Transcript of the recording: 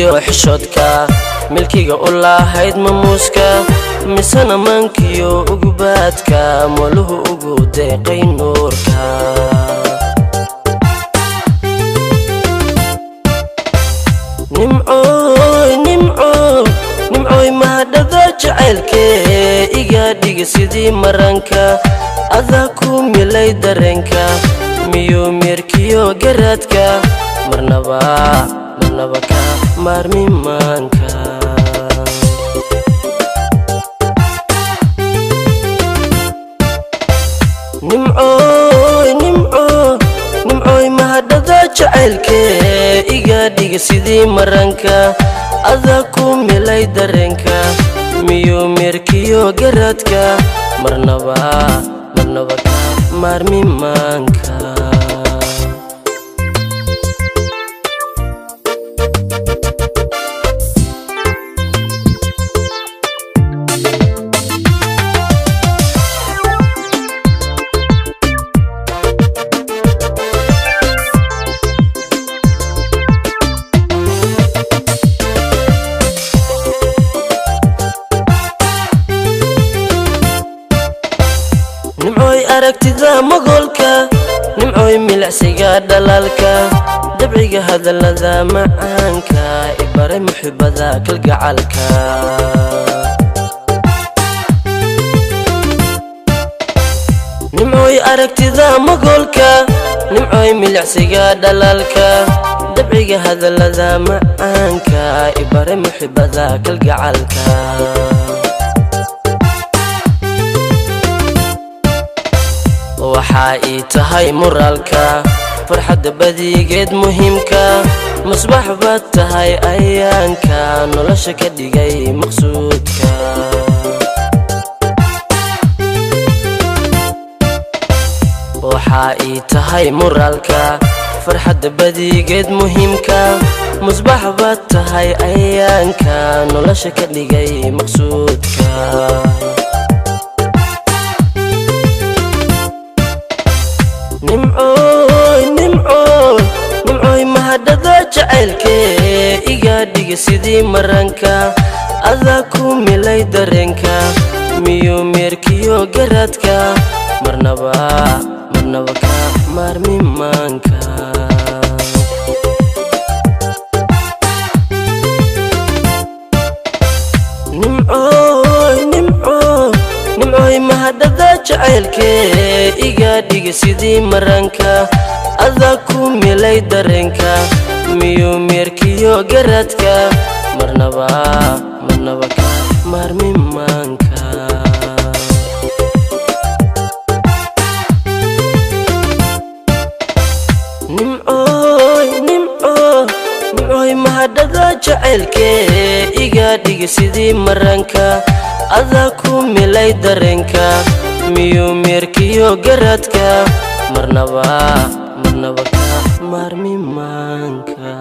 iyo xishoodka milkiga u lahayd mamuuska misana mankiyo ugu baadka maluhu ugu deeqay nuurka nimcooy mahadhada jacaylkee iga dhiga sidii maranka adaa ku milay dareenka miyuu meerkiyo garaadka marnaba ka maarmi maanka nimcooy mahadhada jacaylkee iga dhiga sidii maranka adaa ku milay dareenka miyuu meerkiyo garaadka marnaba ka maarmi maanka nimcooy aragtida magolka nimcooy milacsiga dhalaalka dabciga hadallada macaanka ibaray muxibada kalgacalka nimcooy aragtida magolka nimcooy milacsiga dhalaalka dabciga hadallada macaanka ibaray muxibada kalgacalka waxaa ii tahay muraalka farxadda badigeed muhiimka musbax baad tahay ayaanka nolosha ka dhigay maqsuudka waxaa ii tahay muraalka farxadda badigeed muhiimka musbax baad tahay ayaanka nolosha ka dhigay maqsuudka nimcooy mahadhada jacaylkee iga dhiga sidii maranka adaa ku milay dareenka miyuu meerkiyo garaadka marnaba ka maarmi maanka nimcooy mahadhada jacaylkee iga dhiga sidii maranka adaa ku milay dareenka miyuu meerkiyo garaadka marnaba ka maarmi maanka nimcooy mahadhada jacaylkee iga dhiga sidii maranka adaa ku milay dareenka miyuu meerkiyo garaadka marnaba ka maarmi maanka